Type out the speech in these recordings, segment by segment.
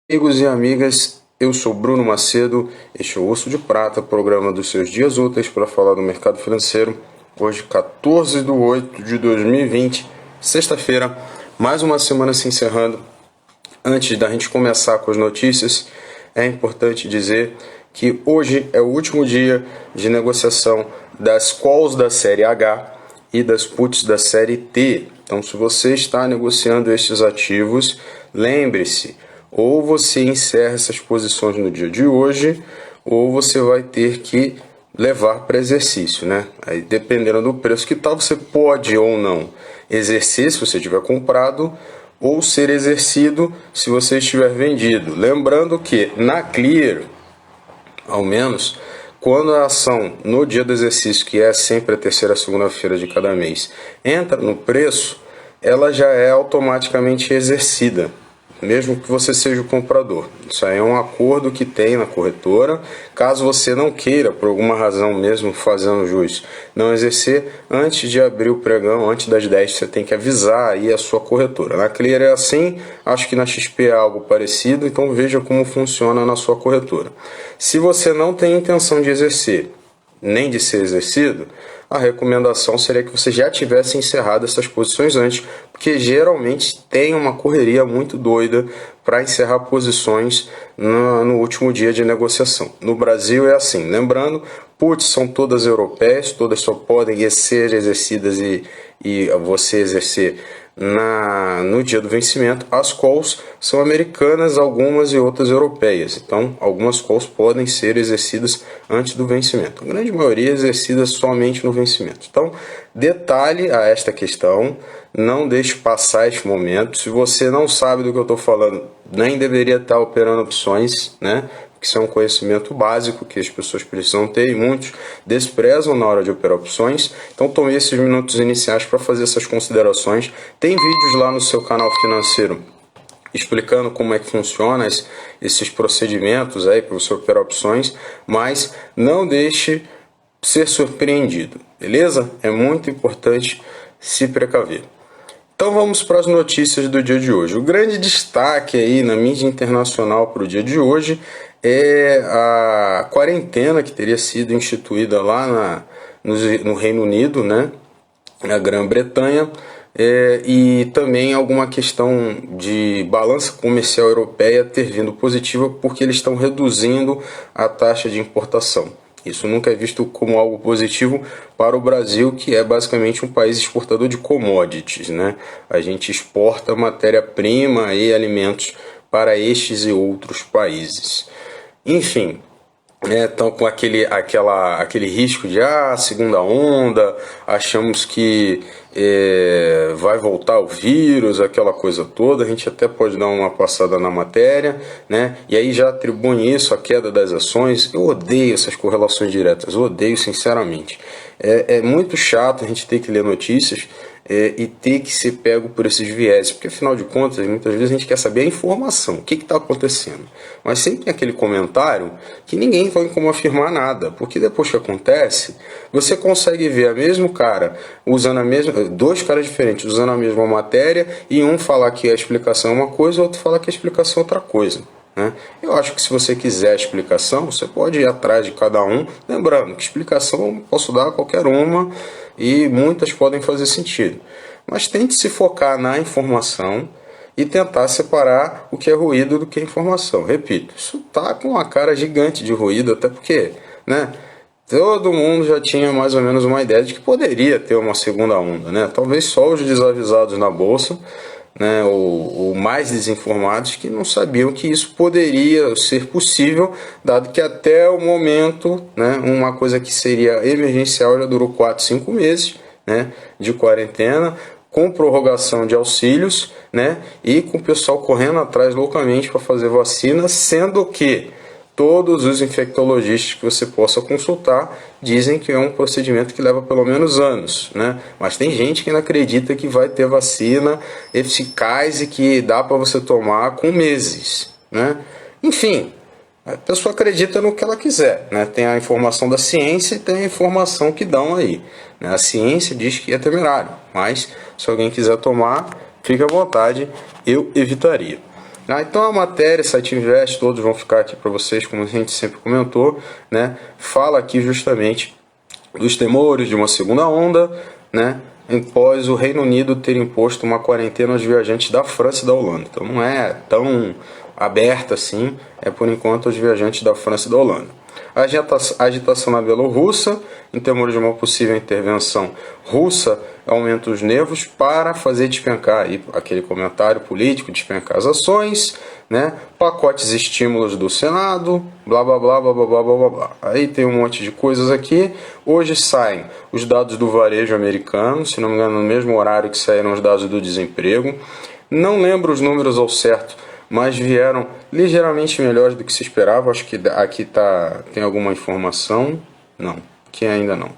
Amigos e amigas, eu sou Bruno Macedo, este é o Osso de Prata, programa dos seus dias úteis para falar do mercado financeiro. Hoje, 14 de 8 de 2020, sexta-feira, mais uma semana se encerrando. Antes da gente começar com as notícias, é importante dizer que hoje é o último dia de negociação das calls da série H e das puts da série T. Então, se você está negociando estes ativos, lembre-se, ou você encerra essas posições no dia de hoje, ou você vai ter que levar para exercício, né? Aí, dependendo do preço que está, você pode ou não exercer se você tiver comprado, ou ser exercido se você estiver vendido. Lembrando que na Clear, ao menos, quando a ação no dia do exercício, que é sempre a terceira segunda-feira de cada mês, entra no preço, ela já é automaticamente exercida, mesmo que você seja o comprador. Isso aí é um acordo que tem na corretora. Caso você não queira, por alguma razão mesmo fazendo jus, não exercer, antes de abrir o pregão, antes das 10, você tem que avisar aí a sua corretora. Na Clear é assim, acho que na XP é algo parecido, então veja como funciona na sua corretora. Se você não tem intenção de exercer, nem de ser exercido, a recomendação seria que você já tivesse encerrado essas posições antes, porque geralmente tem uma correria muito doida para encerrar posições no último dia de negociação. No Brasil é assim, lembrando, puts são todas europeias, todas só podem ser exercidas e você exercer no dia do vencimento. As calls são americanas, algumas e outras europeias. Então, algumas calls podem ser exercidas antes do vencimento. A grande maioria é exercida somente no vencimento. Então, detalhe a esta questão, não deixe passar este momento. Se você não sabe do que eu estou falando, nem deveria estar operando opções, né? Que isso é um conhecimento básico que as pessoas precisam ter e muitos desprezam na hora de operar opções. Então tomei esses minutos iniciais para fazer essas considerações. Tem vídeos lá no seu canal financeiro explicando como é que funciona esses procedimentos aí para você operar opções, mas não deixe ser surpreendido, beleza? É muito importante se precaver. Então vamos para as notícias do dia de hoje. O grande destaque aí na mídia internacional para o dia de hoje é a quarentena que teria sido instituída lá no Reino Unido, né, na Grã-Bretanha, e também alguma questão de balança comercial europeia ter vindo positiva porque eles estão reduzindo a taxa de importação. Isso nunca é visto como algo positivo para o Brasil, que é basicamente um país exportador de commodities, né? A gente exporta matéria-prima e alimentos para estes e outros países. Enfim, estão com aquele risco de segunda onda, achamos que vai voltar o vírus, aquela coisa toda. A gente até pode dar uma passada na matéria, né? E aí já atribui isso à queda das ações. Eu odeio essas correlações diretas, eu odeio sinceramente. É muito chato a gente ter que ler notícias e ter que ser pego por esses vieses, porque afinal de contas, muitas vezes a gente quer saber a informação, o que está acontecendo, mas sempre tem aquele comentário que ninguém tem como afirmar nada, porque depois que acontece, você consegue ver a mesmo cara usando dois caras diferentes usando a mesma matéria, e um falar que a explicação é uma coisa, o outro falar que a explicação é outra coisa. Eu acho que se você quiser a explicação, você pode ir atrás de cada um, lembrando que explicação eu posso dar a qualquer uma e muitas podem fazer sentido, mas tente se focar na informação e tentar separar o que é ruído do que é informação. Repito, isso está com uma cara gigante de ruído, até porque, né, todo mundo já tinha mais ou menos uma ideia de que poderia ter uma segunda onda, né? Talvez só os desavisados na bolsa, né, ou mais desinformados, que não sabiam que isso poderia ser possível, dado que até o momento, né, uma coisa que seria emergencial já durou 4, 5 meses, né, de quarentena, com prorrogação de auxílios, né, e com o pessoal correndo atrás loucamente para fazer vacina, sendo que todos os infectologistas que você possa consultar dizem que é um procedimento que leva pelo menos anos, né? Mas tem gente que não acredita que vai ter vacina eficaz e que dá para você tomar com meses, né? Enfim, a pessoa acredita no que ela quiser, né? Tem a informação da ciência e tem a informação que dão aí, né? A ciência diz que é temerário, mas se alguém quiser tomar, fique à vontade, eu evitaria. Então a matéria, Site Invest, todos vão ficar aqui para vocês, como a gente sempre comentou, né? Fala aqui justamente dos temores de uma segunda onda, né? Após o Reino Unido ter imposto uma quarentena aos viajantes da França e da Holanda. Então não é tão aberta assim, é por enquanto aos viajantes da França e da Holanda. A agitação na Bielorrússia, em temor de uma possível intervenção russa, aumenta os nervos para fazer despencar aí, aquele comentário político, despencar as ações, né? Pacotes e estímulos do Senado, blá blá blá blá blá blá blá blá. Aí tem um monte de coisas aqui. Hoje saem os dados do varejo americano, se não me engano, no mesmo horário que saíram os dados do desemprego. Não lembro os números ao certo, mas vieram ligeiramente melhores do que se esperava. Acho que aqui tem alguma informação. Não, aqui ainda não.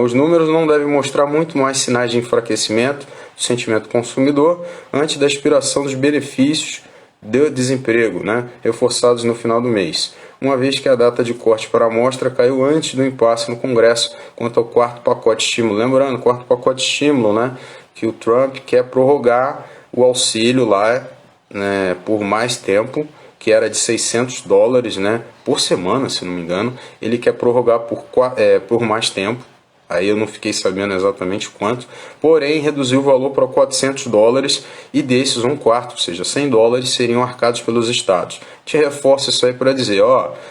Os números não devem mostrar muito mais sinais de enfraquecimento do sentimento consumidor antes da expiração dos benefícios do desemprego, né, reforçados no final do mês, uma vez que a data de corte para a amostra caiu antes do impasse no Congresso quanto ao quarto pacote de estímulo. Lembrando, quarto pacote de estímulo, né, que o Trump quer prorrogar o auxílio lá, né, por mais tempo, que era de $600, né, por semana, se não me engano. Ele quer prorrogar por mais tempo. Aí eu não fiquei sabendo exatamente quanto, porém reduziu o valor para $400 e desses um quarto, ou seja, $100 seriam arcados pelos estados. Te reforço isso aí para dizer,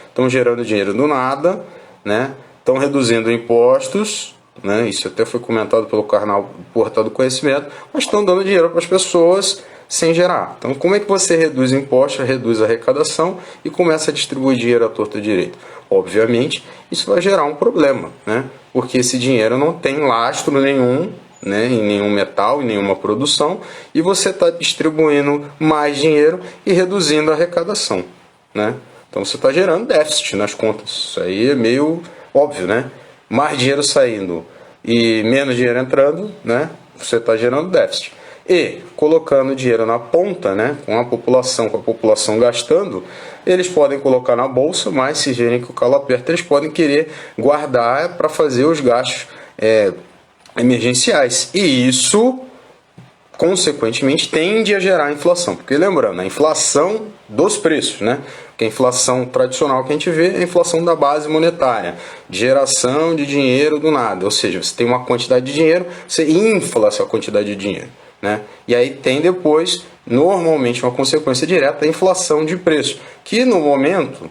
estão gerando dinheiro do nada, né? Estão reduzindo impostos, né? Isso até foi comentado pelo canal Portal do Conhecimento, mas estão dando dinheiro para as pessoas sem gerar. Então, como é que você reduz impostos, reduz a arrecadação e começa a distribuir dinheiro à torta e direito? Obviamente, isso vai gerar um problema, né? Porque esse dinheiro não tem lastro nenhum, né, em nenhum metal, em nenhuma produção, e você está distribuindo mais dinheiro e reduzindo a arrecadação, né? Então você está gerando déficit nas contas. Isso aí é meio óbvio, né? Mais dinheiro saindo e menos dinheiro entrando, né? Você está gerando déficit. E colocando dinheiro na ponta, né, com a população gastando, eles podem colocar na bolsa, mas se verem que o calo aperta, eles podem querer guardar para fazer os gastos emergenciais. E isso, consequentemente, tende a gerar inflação. Porque lembrando, a inflação dos preços, né? Porque a inflação tradicional que a gente vê é a inflação da base monetária, de geração de dinheiro do nada. Ou seja, você tem uma quantidade de dinheiro, você infla essa quantidade de dinheiro, né? E aí tem depois, normalmente, uma consequência direta, a inflação de preço, que no momento,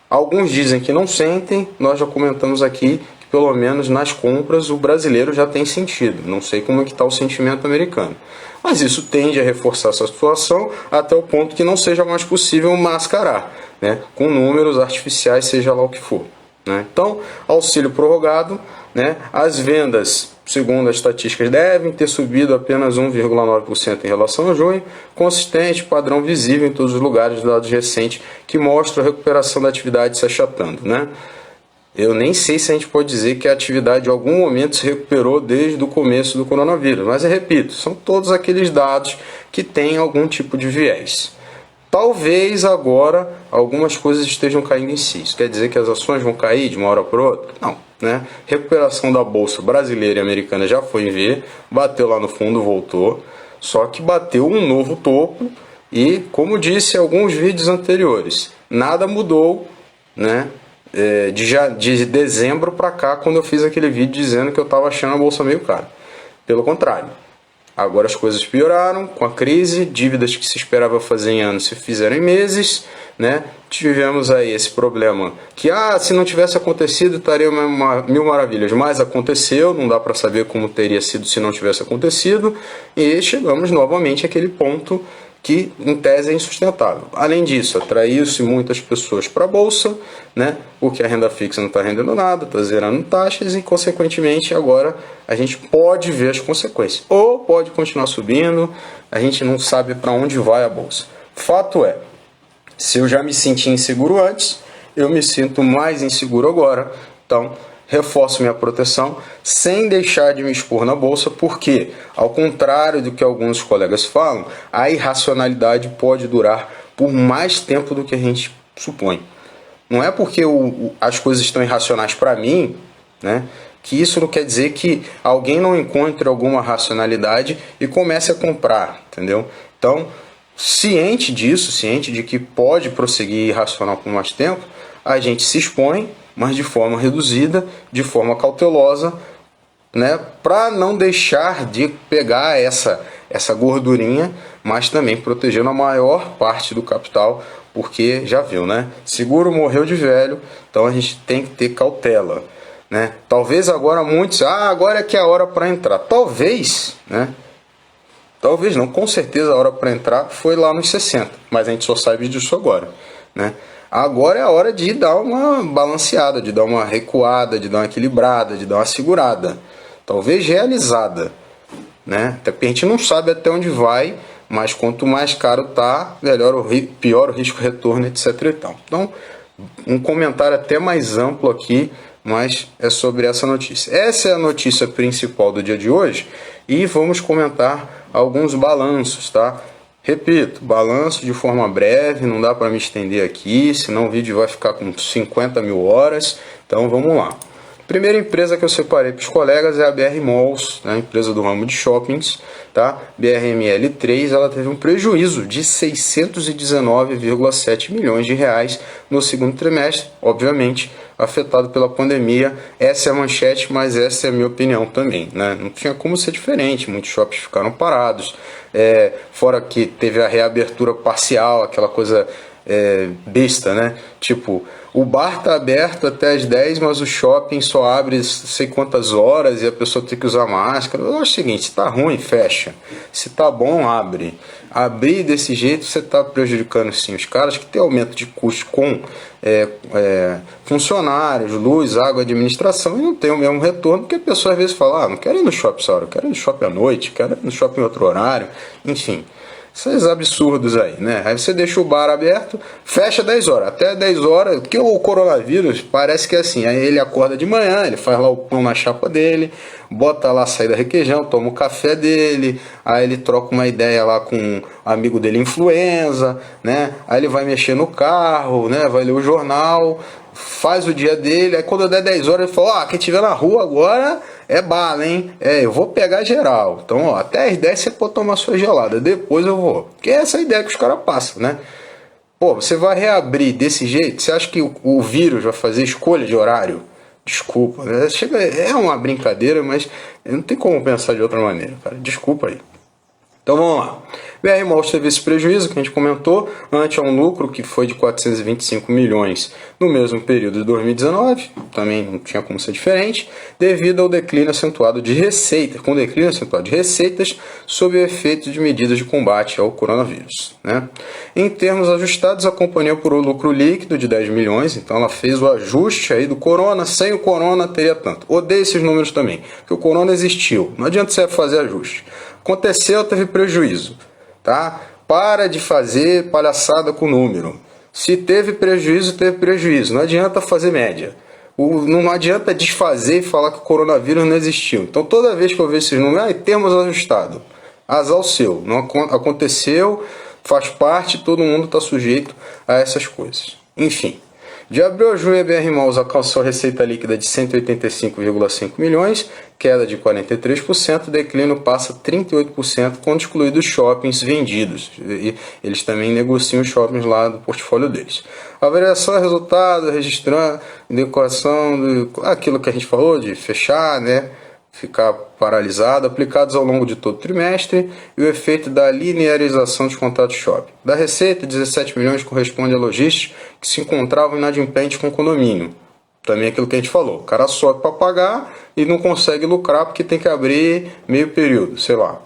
alguns dizem que não sentem, nós já comentamos aqui que pelo menos nas compras o brasileiro já tem sentido, não sei como é que está o sentimento americano. Mas isso tende a reforçar essa situação até o ponto que não seja mais possível mascarar, né, com números artificiais, seja lá o que for, né? Então, auxílio prorrogado, né, as vendas, segundo as estatísticas, devem ter subido apenas 1,9% em relação a junho, consistente, padrão visível em todos os lugares dos dados recentes que mostram a recuperação da atividade se achatando, né? Eu nem sei se a gente pode dizer que a atividade em algum momento se recuperou desde o começo do coronavírus, mas eu repito, são todos aqueles dados que têm algum tipo de viés. Talvez agora algumas coisas estejam caindo em si. Isso quer dizer que as ações vão cair de uma hora para outra? Não, né? Recuperação da bolsa brasileira e americana já foi em V, bateu lá no fundo, voltou, só que bateu um novo topo e, como disse em alguns vídeos anteriores, nada mudou, né? De dezembro para cá, quando eu fiz aquele vídeo dizendo que eu estava achando a bolsa meio cara. Pelo contrário, agora as coisas pioraram com a crise, dívidas que se esperava fazer em anos se fizeram em meses, né? Tivemos aí esse problema que, se não tivesse acontecido, estaria mil maravilhas, mas aconteceu, não dá para saber como teria sido se não tivesse acontecido, e chegamos novamente àquele ponto que em tese é insustentável. Além disso, atraiu-se muitas pessoas para a Bolsa, né? Porque a renda fixa não está rendendo nada, está zerando taxas e, consequentemente, agora a gente pode ver as consequências. Ou pode continuar subindo, a gente não sabe para onde vai a Bolsa. Fato é, se eu já me senti inseguro antes, eu me sinto mais inseguro agora. Então, reforço minha proteção sem deixar de me expor na bolsa, porque, ao contrário do que alguns colegas falam, a irracionalidade pode durar por mais tempo do que a gente supõe. Não é porque as coisas estão irracionais para mim, né, que isso não quer dizer que alguém não encontre alguma racionalidade e comece a comprar, entendeu? Então, ciente disso, ciente de que pode prosseguir irracional por mais tempo, a gente se expõe, mas de forma reduzida, de forma cautelosa, né, para não deixar de pegar essa gordurinha, mas também protegendo a maior parte do capital, porque já viu, né? Seguro morreu de velho, então a gente tem que ter cautela, né? Talvez agora muitos, agora é que é a hora para entrar. Talvez, né? Talvez não, com certeza a hora para entrar foi lá nos 60, mas a gente só sabe disso agora, né? Agora é a hora de dar uma balanceada, de dar uma recuada, de dar uma equilibrada, de dar uma segurada, talvez realizada, né? Até porque a gente não sabe até onde vai, mas quanto mais caro tá, pior o risco-retorno, etc. e tal. Então, um comentário até mais amplo aqui, mas é sobre essa notícia. Essa é a notícia principal do dia de hoje e vamos comentar alguns balanços, tá? Repito, balanço de forma breve, não dá para me estender aqui, senão o vídeo vai ficar com 50 mil horas, então vamos lá. Primeira empresa que eu separei para os colegas é a BR Malls, né, empresa do ramo de shoppings, tá? BRML3, ela teve um prejuízo de 619,7 milhões de reais no segundo trimestre, obviamente afetado pela pandemia. Essa é a manchete, mas essa é a minha opinião também, né? Não tinha como ser diferente, muitos shoppings ficaram parados, fora que teve a reabertura parcial, aquela coisa besta, né? Tipo, o bar tá aberto até as 10, mas o shopping só abre sei quantas horas e a pessoa tem que usar máscara. Eu acho o seguinte, se tá ruim, fecha. Se tá bom, abre. Abrir desse jeito, você tá prejudicando sim os caras que tem aumento de custo com funcionários, luz, água, administração, e não tem o mesmo retorno, porque a pessoa às vezes fala, não quero ir no shopping essa hora, eu quero ir no shopping à noite, quero ir no shopping em outro horário, enfim. Esses absurdos aí, né? Aí você deixa o bar aberto, fecha 10 horas. Até 10 horas, porque o coronavírus parece que é assim. Aí ele acorda de manhã, ele faz lá o pão na chapa dele, bota lá a saída requeijão, toma o café dele, aí ele troca uma ideia lá com um amigo dele influenza, né? Aí ele vai mexer no carro, né? Vai ler o jornal, faz o dia dele, aí quando der 10 horas ele fala, quem estiver na rua agora é bala, hein? Eu vou pegar geral. Então, ó, até as 10 você pode tomar sua gelada, depois eu vou. Porque é essa a ideia que os caras passam, né? Pô, você vai reabrir desse jeito? Você acha que o vírus vai fazer escolha de horário? Desculpa, né? É uma brincadeira, mas não tem como pensar de outra maneira, cara. Desculpa aí. Então vamos lá. BR Malls teve esse prejuízo que a gente comentou, ante um lucro que foi de 425 milhões no mesmo período de 2019, também não tinha como ser diferente, devido ao declínio acentuado de receitas, sob o efeito de medidas de combate ao coronavírus, né? Em termos ajustados, a companhia apurou lucro líquido de 10 milhões, então ela fez o ajuste aí do corona, sem o corona teria tanto. Odeio esses números também, porque o corona existiu, não adianta você fazer ajuste. Aconteceu, teve prejuízo, tá? Para de fazer palhaçada com o número. Se teve prejuízo, teve prejuízo. Não adianta fazer média. Não adianta desfazer e falar que o coronavírus não existiu. Então, toda vez que eu vejo esses números, termos ajustados. Azar o seu. Não aconteceu, faz parte, todo mundo está sujeito a essas coisas. Enfim. De abril a junho, a BR Malls alcançou receita líquida de 185,5 milhões, queda de 43%, declínio passa 38% quando excluídos os shoppings vendidos. E eles também negociam os shoppings lá do portfólio deles. A variação é resultado, registrando, adequação, aquilo que a gente falou de fechar, né? Ficar paralisado, aplicados ao longo de todo o trimestre, e o efeito da linearização dos contratos shopping. Da receita, 17 milhões corresponde a lojistas que se encontravam inadimplentes com o condomínio. Também aquilo que a gente falou, o cara sobe para pagar e não consegue lucrar porque tem que abrir meio período, sei lá.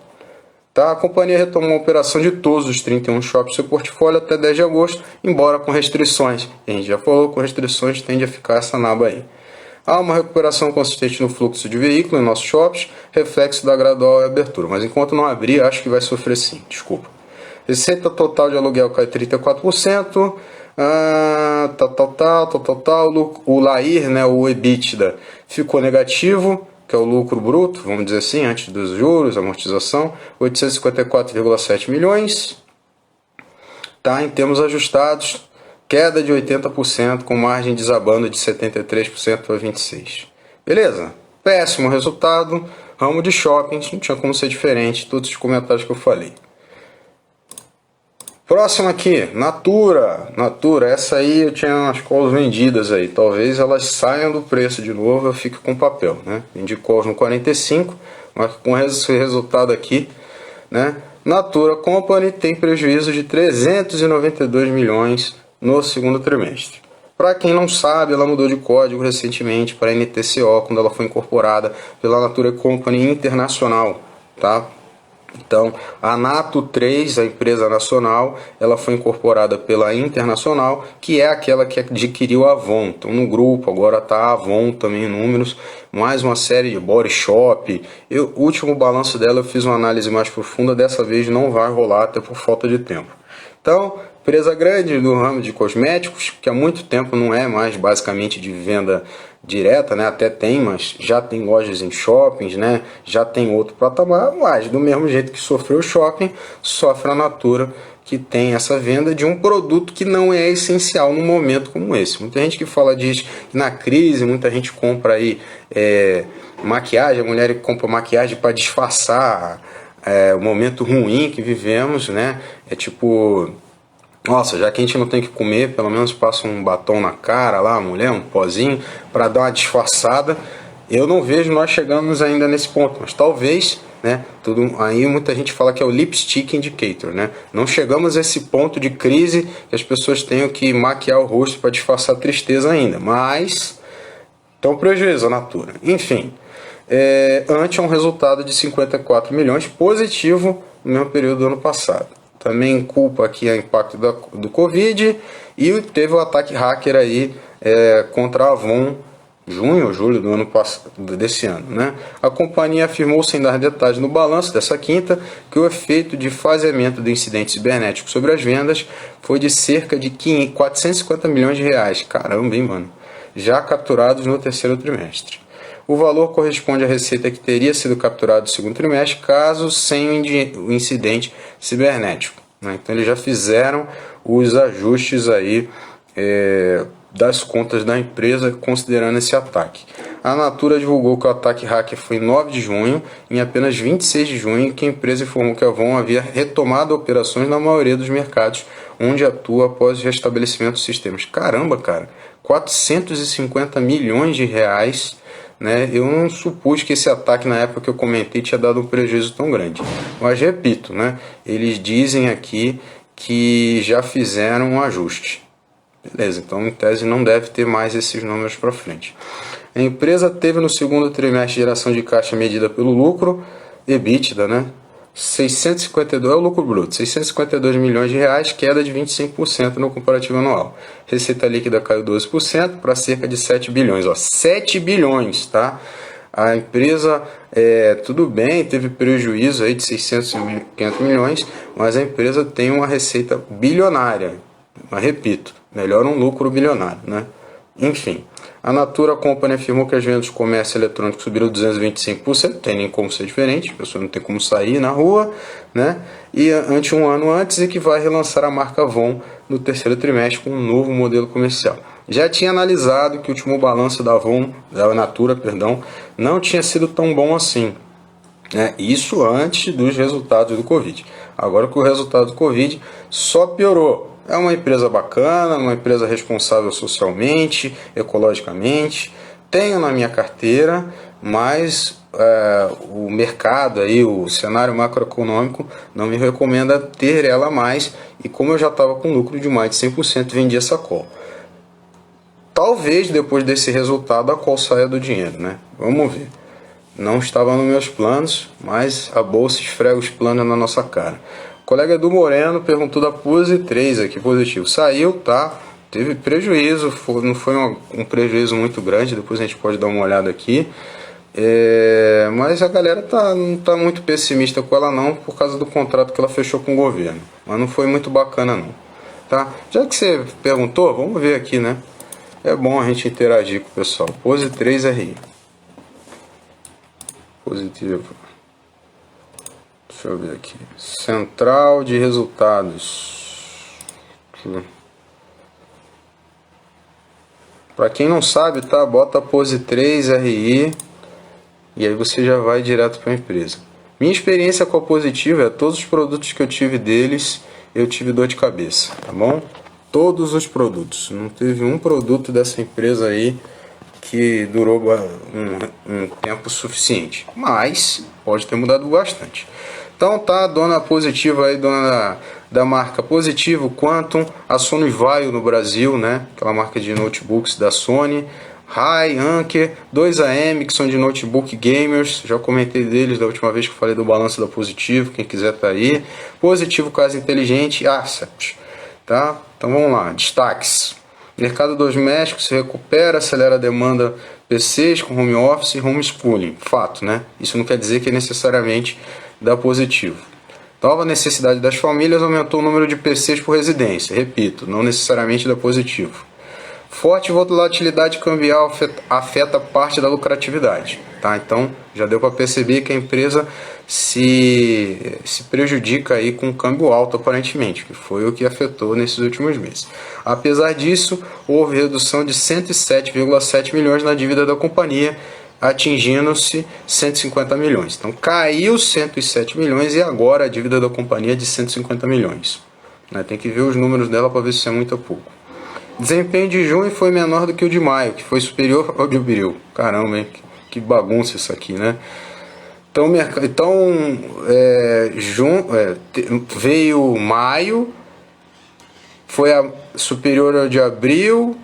Tá? A companhia retomou a operação de todos os 31 shoppings do seu portfólio até 10 de agosto, embora com restrições. A gente já falou, com restrições tende a ficar essa naba aí. Há uma recuperação consistente no fluxo de veículos em nossos shoppings, reflexo da gradual abertura. Mas enquanto não abrir, acho que vai sofrer sim. Desculpa. Receita total de aluguel cai 34%. O LAIR, né, o EBITDA, ficou negativo, que é o lucro bruto, vamos dizer assim, antes dos juros, amortização, 854,7 milhões. Tá, em termos ajustados, queda de 80%, com margem desabando de 73% para 26%. Beleza? Péssimo resultado. Ramo de shoppings, não tinha como ser diferente. Todos os comentários que eu falei. Próximo aqui, Natura. Natura, essa aí eu tinha umas calls vendidas aí. Talvez elas saiam do preço de novo, eu fico com papel, né? Vendi calls no 45, mas com esse resultado aqui, né? Natura Company tem prejuízo de 392 milhões no segundo trimestre. Para quem não sabe, ela mudou de código recentemente para NTCO, quando ela foi incorporada pela Natura Company Internacional, tá? Então, a Nato 3, a empresa nacional, ela foi incorporada pela Internacional, que é aquela que adquiriu a Avon. Então, no grupo, agora está a Avon também em números, mais uma série de Body Shop. O último balanço dela eu fiz uma análise mais profunda, dessa vez não vai rolar, até por falta de tempo. Então, empresa grande do ramo de cosméticos, que há muito tempo não é mais basicamente de venda direta, né? Até tem, mas já tem lojas em shoppings, né? Já tem outro patamar, mas do mesmo jeito que sofreu o shopping, sofre a Natura, que tem essa venda de um produto que não é essencial num momento como esse. Muita gente que fala disso na crise, muita gente compra aí maquiagem, a mulher que compra maquiagem para disfarçar o momento ruim que vivemos, né? É tipo, nossa, já que a gente não tem que comer, pelo menos passa um batom na cara lá, a mulher, um pozinho, para dar uma disfarçada. Eu não vejo nós chegamos ainda nesse ponto, mas talvez, né? Aí muita gente fala que é o lipstick indicator, né? Não chegamos a esse ponto de crise que as pessoas tenham que maquiar o rosto para disfarçar a tristeza ainda, mas então prejuízo a Natura. Enfim, ante um resultado de 54 milhões positivo no mesmo período do ano passado. Também culpa aqui o impacto do Covid e teve o ataque hacker aí contra a Avon, junho ou julho do ano passado, desse ano, né? A companhia afirmou, sem dar detalhes no balanço dessa quinta, que o efeito de faseamento do incidente cibernético sobre as vendas foi de cerca de 450 milhões de reais. Caramba, hein, mano? Já capturados no terceiro trimestre. O valor corresponde à receita que teria sido capturada no segundo trimestre, caso sem o incidente cibernético, né? Então eles já fizeram os ajustes aí das contas da empresa considerando esse ataque. A Natura divulgou que o ataque hacker foi em 9 de junho, em apenas 26 de junho, que a empresa informou que a Avon havia retomado operações na maioria dos mercados onde atua após o restabelecimento dos sistemas. Caramba, cara, 450 milhões de reais, né? Eu não supus que esse ataque, na época que eu comentei, tinha dado um prejuízo tão grande. Mas repito, né? Eles dizem aqui que já fizeram um ajuste. Beleza, então em tese não deve ter mais esses números para frente. A empresa teve no segundo trimestre geração de caixa medida pelo lucro, EBITDA, né? 652 é o lucro bruto, 652 milhões de reais, queda de 25% no comparativo anual. Receita líquida caiu 12% para cerca de 7 bilhões. 7 bilhões, tá? A empresa, tudo bem, teve prejuízo aí de 600 e 500 milhões, mas a empresa tem uma receita bilionária. Mas repito, melhor um lucro bilionário, né? Enfim, a Natura Company afirmou que as vendas de comércio eletrônico subiram 225%, não tem nem como ser diferente, a pessoa não tem como sair na rua, né? E ante um ano antes, e que vai relançar a marca Avon no terceiro trimestre com um novo modelo comercial. Já tinha analisado que o último balanço da Avon, da Natura, perdão, não tinha sido tão bom assim, né? Isso antes dos resultados do Covid. Agora que o resultado do Covid só piorou. É uma empresa bacana, uma empresa responsável socialmente, ecologicamente. Tenho na minha carteira, mas o mercado, aí, o cenário macroeconômico não me recomenda ter ela mais. E como eu já estava com lucro de mais de 100%, vendi essa call. Talvez depois desse resultado a call saia do dinheiro, né? Vamos ver. Não estava nos meus planos, mas a bolsa esfrega os planos na nossa cara. O colega Edu Moreno perguntou da Pose 3 aqui, positivo. Saiu, tá? Teve prejuízo, não foi um prejuízo muito grande, depois a gente pode dar uma olhada aqui. Mas a galera não tá muito pessimista com ela não, por causa do contrato que ela fechou com o governo. Mas não foi muito bacana não, tá? Já que você perguntou, vamos ver aqui, né? É bom a gente interagir com o pessoal. Pose 3RI. Positivo. Deixa eu ver aqui. Central de resultados. Para quem não sabe, tá? Bota Pose 3RI e aí você já vai direto para a empresa. Minha experiência com a Positivo todos os produtos que eu tive deles, eu tive dor de cabeça, tá bom? Todos os produtos, não teve um produto dessa empresa aí que durou um tempo suficiente, mas pode ter mudado bastante. Então tá, dona positiva aí, dona da marca Positivo, Quantum, a Sonos Vaio no Brasil, né? Aquela marca de notebooks da Sony, Rai, Anker, 2AM, que são de notebook gamers, já comentei deles da última vez que eu falei do balanço da Positivo, quem quiser tá aí. Positivo Casa Inteligente, Acept, tá? Então vamos lá, destaques. Mercado doméstico se recupera, acelera a demanda PCs com home office e homeschooling. Fato, né? Isso não quer dizer que é necessariamente dá positivo. Nova necessidade das famílias aumentou o número de PCs por residência. Repito, não necessariamente dá positivo. Forte volatilidade cambial afeta parte da lucratividade. Tá? Então, já deu para perceber que a empresa se prejudica aí com câmbio alto, aparentemente, que foi o que afetou nesses últimos meses. Apesar disso, houve redução de 107,7 milhões na dívida da companhia, atingindo-se 150 milhões. Então, caiu 107 milhões e agora a dívida da companhia é de 150 milhões. Tem que ver os números dela para ver se é muito ou pouco. Desempenho de junho foi menor do que o de maio, que foi superior ao de abril. Caramba, hein? Que bagunça isso aqui, né? Veio maio, foi superior ao de abril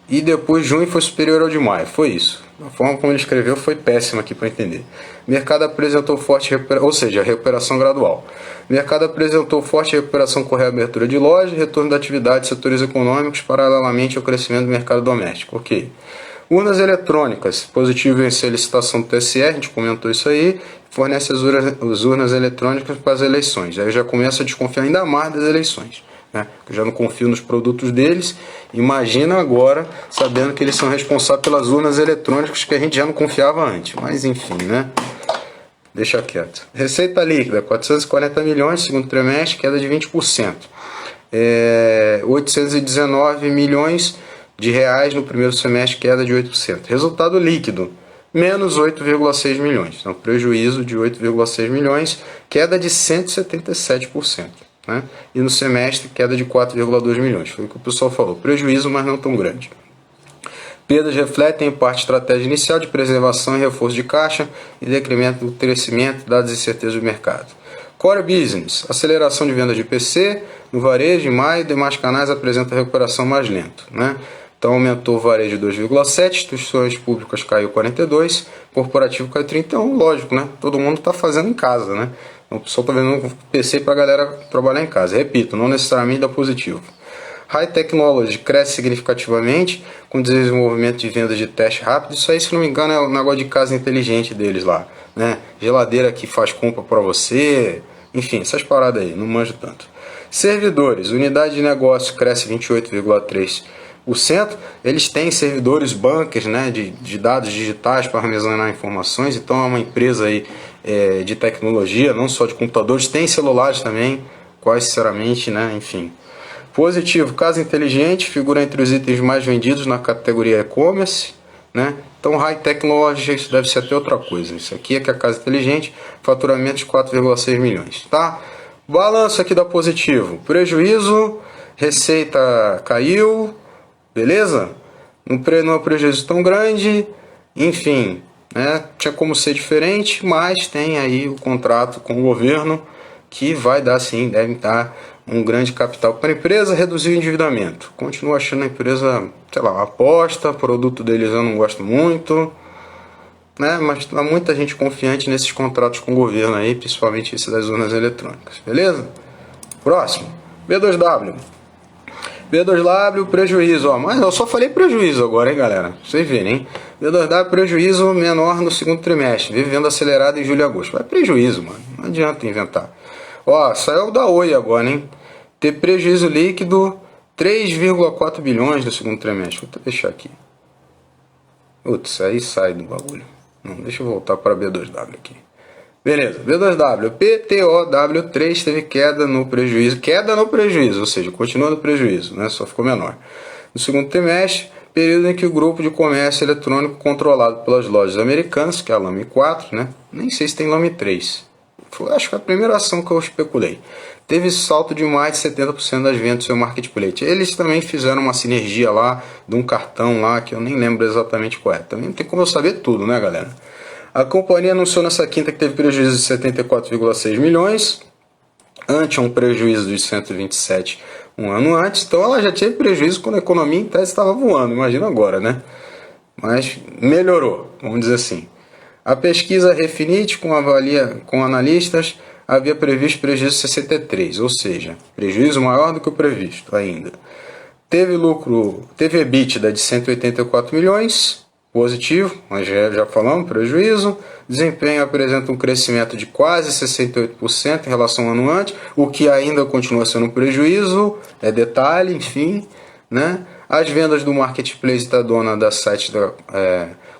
e depois junho foi superior ao de maio. Foi isso. A forma como ele escreveu foi péssima aqui para entender. Mercado apresentou forte recuperação, ou seja, recuperação gradual. Mercado apresentou forte recuperação com reabertura de lojas, retorno da atividade de setores econômicos paralelamente ao crescimento do mercado doméstico. Ok. Urnas eletrônicas. Positivo venceu a licitação do TSE, a gente comentou isso aí. Fornece as urnas eletrônicas para as eleições. Aí eu já começo a desconfiar ainda mais das eleições. Eu já não confio nos produtos deles. Imagina agora, sabendo que eles são responsáveis pelas urnas eletrônicas que a gente já não confiava antes. Mas enfim, né? Deixa quieto. Receita líquida, 440 milhões, segundo trimestre, queda de 20%. 819 milhões de reais no primeiro semestre, queda de 8%. Resultado líquido, menos 8,6 milhões. Então, prejuízo de 8,6 milhões, queda de 177%. Né? E no semestre, queda de 4,2 milhões. Foi o que o pessoal falou. Prejuízo, mas não tão grande. Perdas refletem em parte estratégia inicial de preservação e reforço de caixa e decremento do crescimento, dados incertezas do mercado. Core Business, aceleração de vendas de PC no varejo em maio, demais canais apresentam recuperação mais lenta. Né? Então aumentou o varejo 2,7, instituições públicas caiu 42, corporativo caiu 31, lógico, né? Todo mundo está fazendo em casa, né? Então o pessoal está vendo um PC para a galera trabalhar em casa. Repito, não necessariamente dá positivo. High Technology cresce significativamente com desenvolvimento de vendas de teste rápido. Isso aí, se não me engano, é o negócio de casa inteligente deles lá, né? Geladeira que faz compra para você, enfim, essas paradas aí, não manjo tanto. Servidores, unidade de negócio cresce 28,3%. Eles têm servidores bunkers, né, de dados digitais para armazenar informações. Então é uma empresa aí, de tecnologia, não só de computadores, tem celulares também, quase sinceramente, né, enfim. Positivo, casa inteligente, figura entre os itens mais vendidos na categoria e-commerce, né? Então High Technology, isso deve ser até outra coisa. Isso aqui é que é a casa inteligente, faturamento de 4,6 milhões, tá? Balanço aqui dá positivo, prejuízo, receita caiu, beleza? Não é um prejuízo tão grande, enfim, né? Tinha como ser diferente, mas tem aí o contrato com o governo que vai dar sim, deve dar um grande capital para a empresa, reduzir o endividamento. Continuo achando a empresa, sei lá, aposta, produto deles eu não gosto muito, né? Mas há muita gente confiante nesses contratos com o governo aí, principalmente esse das urnas eletrônicas, beleza? Próximo, B2W. B2W, prejuízo, ó, mas eu só falei prejuízo agora, hein, galera? Vocês verem, hein? B2W, prejuízo menor no segundo trimestre, vive venda acelerada em julho e agosto. Vai prejuízo, mano, não adianta inventar. Ó, saiu da Oi agora, hein? Ter prejuízo líquido 3,4 bilhões no segundo trimestre. Vou deixar aqui. Putz, aí sai do bagulho. Não, deixa eu voltar para B2W aqui. Beleza, B2W. PTOW3 teve queda no prejuízo. Queda no prejuízo, ou seja, continua no prejuízo, né? Só ficou menor. No segundo trimestre, período em que o grupo de comércio eletrônico controlado pelas lojas americanas, que é a Lame 4, né? Nem sei se tem Lame 3. acho que foi a primeira ação que eu especulei. Teve salto de mais de 70% das vendas do seu marketplace. Eles também fizeram uma sinergia lá, de um cartão lá, que eu nem lembro exatamente qual é. Também não tem como eu saber tudo, né, galera? A companhia anunciou nessa quinta que teve prejuízo de 74,6 milhões, ante um prejuízo de 127 um ano antes. Então ela já tinha prejuízo quando a economia em tese estava voando, imagina agora, né? Mas melhorou, vamos dizer assim. A pesquisa Refinit com analistas havia previsto prejuízo de 63, ou seja, prejuízo maior do que o previsto ainda. Teve EBITDA de 184 milhões, positivo, mas já falamos, prejuízo. Desempenho apresenta um crescimento de quase 68% em relação ao ano antes, o que ainda continua sendo um prejuízo, é detalhe, enfim, né? As vendas do marketplace da dona da site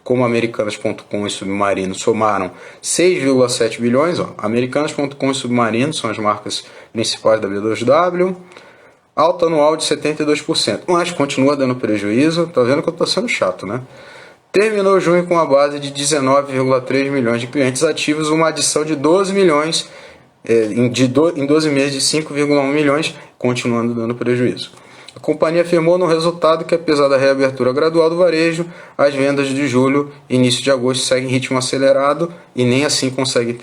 como Americanas.com e Submarino somaram 6,7 bilhões. Americanas.com e Submarino são as marcas principais da B2W. Alta anual de 72%, mas continua dando prejuízo. Tá vendo que eu tô sendo chato, né? Terminou junho com uma base de 19,3 milhões de clientes ativos, uma adição de 12 milhões em 12 meses de 5,1 milhões, continuando dando prejuízo. A companhia afirmou no resultado que, apesar da reabertura gradual do varejo, as vendas de julho e início de agosto seguem em ritmo acelerado e nem assim conseguem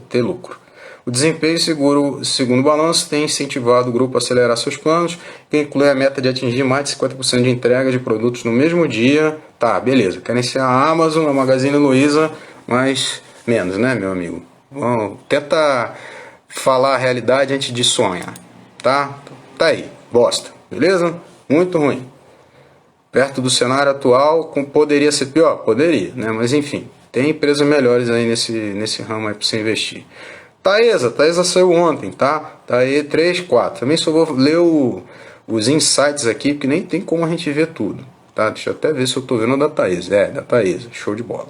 ter lucro. O desempenho segundo o balanço, tem incentivado o grupo a acelerar seus planos, que inclui a meta de atingir mais de 50% de entrega de produtos no mesmo dia. Tá, beleza. Querem ser a Amazon, a Magazine Luiza, mas menos, né, meu amigo? Bom, tenta falar a realidade antes de sonhar, tá? Tá aí, bosta, beleza? Muito ruim. Perto do cenário atual, poderia ser pior? Poderia, né? Mas enfim, tem empresas melhores aí nesse ramo aí para você investir. Taesa saiu ontem, tá? Taesa 3, 4. Também só vou ler os insights aqui, porque nem tem como a gente ver tudo, tá? Deixa eu até ver se eu tô vendo da Taesa. Da Taesa, show de bola.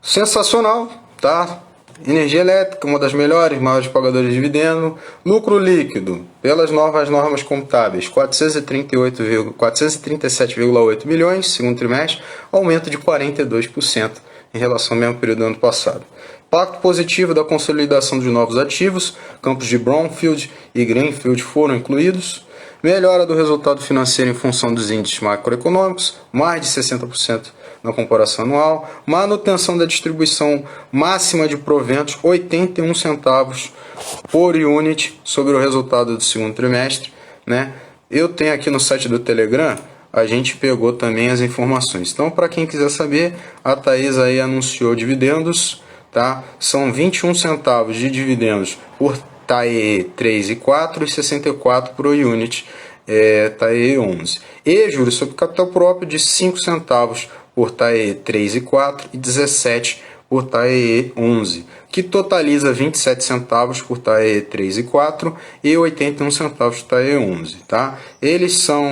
Sensacional, tá? Energia elétrica, uma das maiores pagadoras de dividendo. Lucro líquido, pelas novas normas contábeis, 437,8 milhões, segundo trimestre, aumento de 42% em relação ao mesmo período do ano passado. Impacto positivo da consolidação dos novos ativos, campos de Brownfield e Greenfield foram incluídos. Melhora do resultado financeiro em função dos índices macroeconômicos, mais de 60% na comparação anual. Manutenção da distribuição máxima de proventos, 81 centavos por unit sobre o resultado do segundo trimestre, né? Eu tenho aqui no site do Telegram, a gente pegou também as informações. Então, para quem quiser saber, a Taesa aí anunciou dividendos, tá? São 21 centavos de dividendos por TAE 3 e 4 e 64 por unit TAE 11. E juros sobre capital próprio de 5 centavos por TAE 3 e 4 e 17 por TAE 11, que totaliza 27 centavos por TAE 3 e 4 e 81 centavos por TAE 11, tá? Eles são...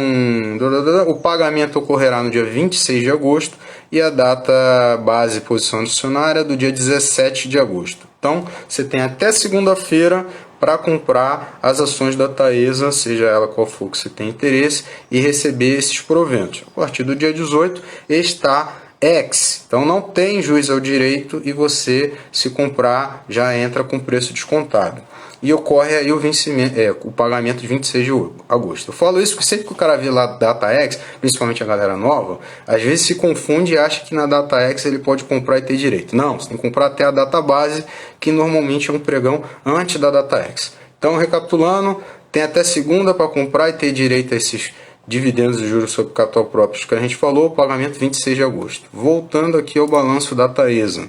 O pagamento ocorrerá no dia 26 de agosto e a data base posição acionária do dia 17 de agosto. Então, você tem até segunda-feira para comprar as ações da Taesa, seja ela qual for que você tem interesse, e receber esses proventos. A partir do dia 18 está X, então não tem juiz ao direito e você, se comprar, já entra com preço descontado. E ocorre aí o vencimento, o pagamento de 26 de agosto. Eu falo isso porque sempre que o cara vê lá DataX, principalmente a galera nova, às vezes se confunde e acha que na DataX ele pode comprar e ter direito. Não, você tem que comprar até a data base, que normalmente é um pregão antes da DataX. Então, recapitulando, tem até segunda para comprar e ter direito a esses dividendos de juros sobre capital próprio que a gente falou, pagamento 26 de agosto. Voltando aqui ao balanço da Taesa.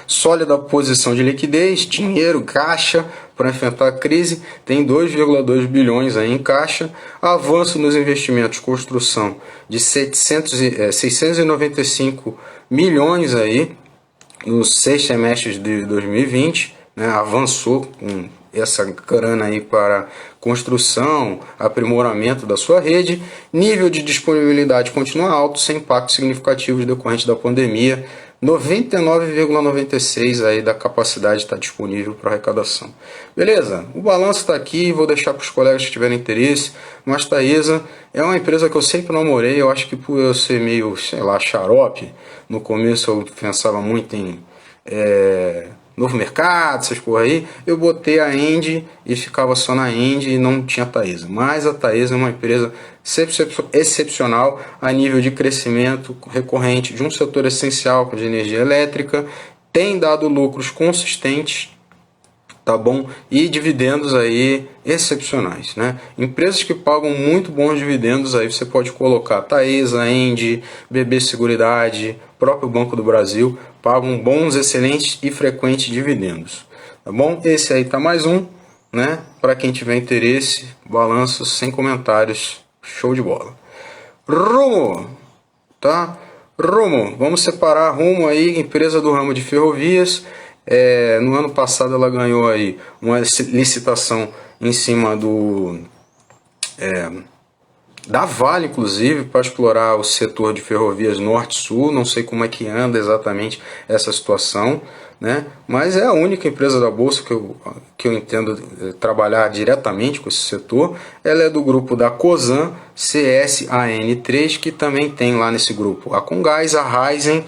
Sólida posição de liquidez, dinheiro, caixa para enfrentar a crise, tem 2,2 bilhões aí em caixa, avanço nos investimentos, construção de 695 milhões aí nos 6 semestres de 2020, né, avançou com essa grana aí para construção, aprimoramento da sua rede. Nível de disponibilidade continua alto, sem impactos significativos decorrentes da pandemia. 99,96% aí da capacidade está disponível para arrecadação. Beleza? O balanço está aqui, vou deixar para os colegas que tiverem interesse. Mas Taesa é uma empresa que eu sempre namorei. Eu acho que por eu ser meio, sei lá, xarope, no começo eu pensava muito em Novo Mercado, essas porra aí, eu botei a Endy e ficava só na Endy e não tinha a Taesa. Mas a Taesa é uma empresa excepcional a nível de crescimento recorrente de um setor essencial de energia elétrica, tem dado lucros consistentes, tá bom? E dividendos aí excepcionais, né? Empresas que pagam muito bons dividendos aí você pode colocar Taesa, Endy, BB Seguridade, próprio Banco do Brasil, pagam bons, excelentes e frequentes dividendos, tá bom? Esse aí tá mais um, né? Para quem tiver interesse, balanço sem comentários, show de bola. Rumo, tá? Rumo, vamos separar Rumo aí, empresa do ramo de ferrovias. No ano passado ela ganhou aí uma licitação em cima da Vale, inclusive, para explorar o setor de ferrovias norte-sul. Não sei como é que anda exatamente essa situação, né? Mas é a única empresa da Bolsa que eu entendo trabalhar diretamente com esse setor. Ela é do grupo da Cosan, CSAN3, que também tem lá nesse grupo a Comgás, a Raizen,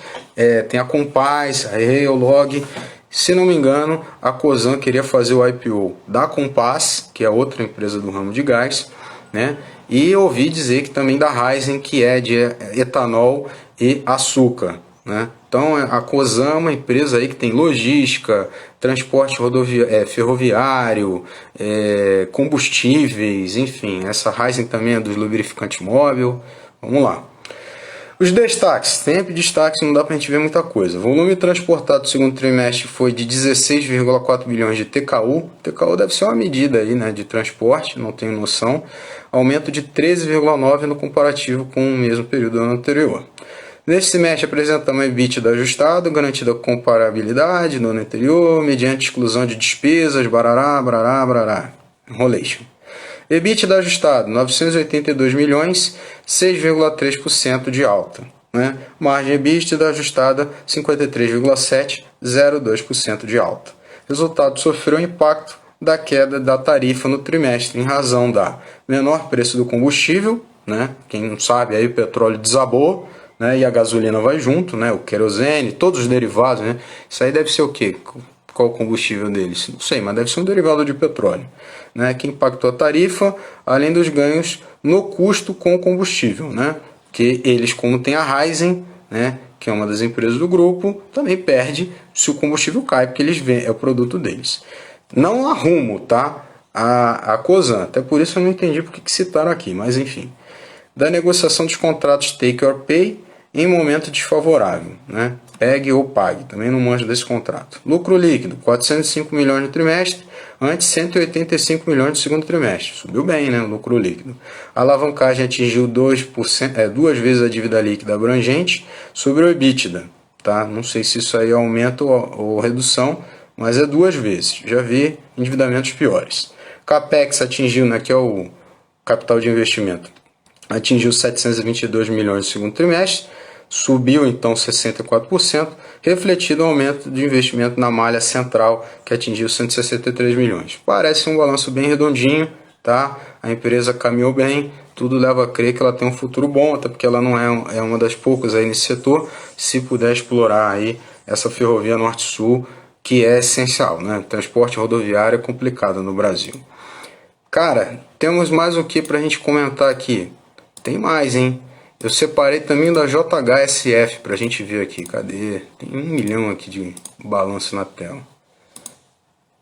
tem a Compass, a Reolog. Se não me engano, a Cosan queria fazer o IPO da Compass, que é outra empresa do ramo de gás, né? E ouvi dizer que também da Raizen, que é de etanol e açúcar, né? Então a Cosan é uma empresa aí que tem logística, transporte ferroviário, combustíveis, enfim. Essa Raizen também é dos lubrificantes móvel. Vamos lá. Os destaques, sempre destaques, não dá para a gente ver muita coisa. Volume transportado no segundo trimestre foi de 16,4 bilhões de TKU. TKU deve ser uma medida aí, né, de transporte, não tenho noção. Aumento de 13,9% no comparativo com o mesmo período do ano anterior. Neste semestre apresentamos EBITDA ajustado, garantida comparabilidade no ano anterior, mediante exclusão de despesas, barará, enrolation. EBITDA ajustado, 982 milhões, 6,3% de alta, né? Margem EBITDA ajustada, 53,7%, 0,2% de alta. Resultado sofreu impacto da queda da tarifa no trimestre, em razão da menor preço do combustível, né? Quem não sabe, aí o petróleo desabou, né? E a gasolina vai junto, né? O querosene, todos os derivados, né? Isso aí deve ser o quê? Qual o combustível deles? Não sei, mas deve ser um derivado de petróleo, né? Que impactou a tarifa, além dos ganhos no custo com o combustível, né? Que eles, como tem a Raizen, né? Que é uma das empresas do grupo, também perde se o combustível cai, porque eles vendem, é o produto deles. Não a Rumo, tá? A Cosan, até por isso eu não entendi porque que citaram aqui, mas enfim. Da negociação dos contratos Take or Pay em momento desfavorável, né? Pegue ou pague, também não manjo desse contrato. Lucro líquido, 405 milhões no trimestre, antes 185 milhões no segundo trimestre. Subiu bem, né, o lucro líquido. A alavancagem atingiu 2%, duas vezes a dívida líquida abrangente sobre o EBITDA, tá? Não sei se isso aí é aumento ou redução, mas é duas vezes. Já vi endividamentos piores. Capex atingiu, né, que é o capital de investimento, atingiu 722 milhões no segundo trimestre, subiu então 64%, refletido o aumento de investimento na malha central, que atingiu 163 milhões. Parece um balanço bem redondinho, tá? A empresa caminhou bem, tudo leva a crer que ela tem um futuro bom, até porque ela não é uma das poucas aí nesse setor, se puder explorar aí essa ferrovia norte-sul, que é essencial, né? Transporte rodoviário é complicado no Brasil. Cara, temos mais o que pra gente comentar aqui? Tem mais, hein? Eu separei também da JHSF pra gente ver aqui. Cadê? Tem 1 milhão aqui de balanço na tela.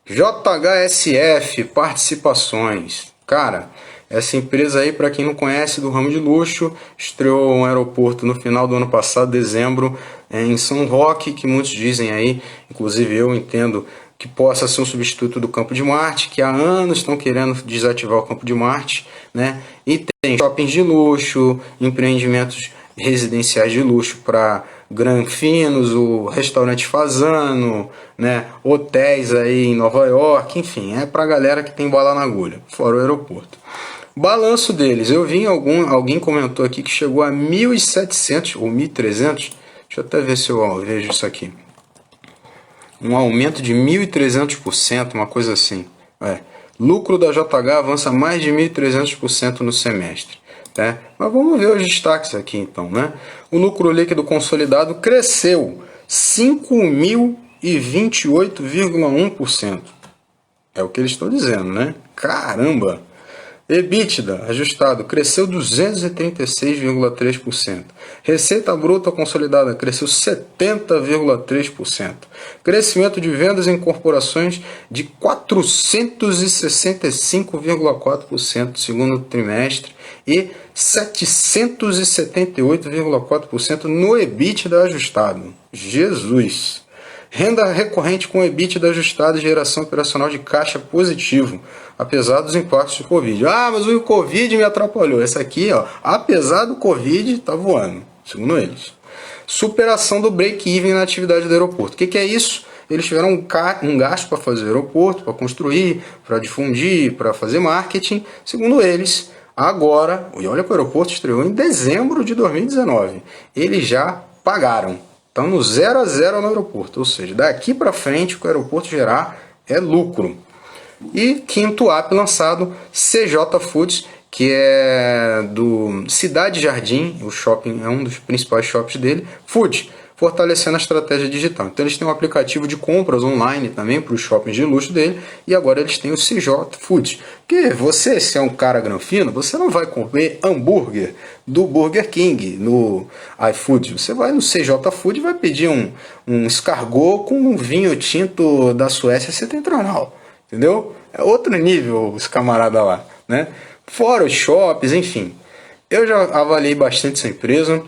JHSF Participações. Cara, essa empresa aí, para quem não conhece, do ramo de luxo, estreou um aeroporto no final do ano passado, dezembro, em São Roque, que muitos dizem aí, inclusive eu entendo, que possa ser um substituto do Campo de Marte, que há anos estão querendo desativar o Campo de Marte, né? E tem shoppings de luxo, empreendimentos residenciais de luxo para granfinos, o restaurante Fazano, né? Hotéis aí em Nova York, enfim, é para a galera que tem bala na agulha, fora o aeroporto. Balanço deles, eu vi alguém comentou aqui que chegou a 1.700 ou 1.300, deixa eu até ver se eu vejo isso aqui. Um aumento de 1.300%, uma coisa assim. Lucro da JH avança mais de 1.300% no semestre. Né? Mas vamos ver os destaques aqui então. Né? O lucro líquido consolidado cresceu 5.000 e 28,1%. É o que eles estão dizendo, né? Caramba! EBITDA ajustado cresceu 236,3%. Receita bruta consolidada cresceu 70,3%. Crescimento de vendas em corporações de 465,4% segundo trimestre e 778,4% no EBITDA ajustado. Jesus! Renda recorrente com EBITDA ajustado e geração operacional de caixa positivo, apesar dos impactos do Covid. Ah, mas o Covid me atrapalhou. Essa aqui, ó, apesar do Covid, tá voando, segundo eles. Superação do break-even na atividade do aeroporto. O que é isso? Eles tiveram um gasto para fazer o aeroporto, para construir, para difundir, para fazer marketing. Segundo eles, agora, e olha que o aeroporto estreou em dezembro de 2019, eles já pagaram. Estão no 0 a 0 no aeroporto, ou seja, daqui para frente o que o aeroporto gerar é lucro. E quinto app lançado, CJ Foods, que é do Cidade Jardim, o shopping é um dos principais shops dele, Food, fortalecendo a estratégia digital. Então eles têm um aplicativo de compras online também para os shoppings de luxo dele, e agora eles têm o CJ Foods. Porque você, se é um cara granfino, você não vai comer hambúrguer do Burger King no iFood. Você vai no CJ Food e vai pedir um escargot com um vinho tinto da Suécia setentrional. Entendeu? É outro nível os camaradas lá, né? Fora os shops, enfim. Eu já avaliei bastante essa empresa.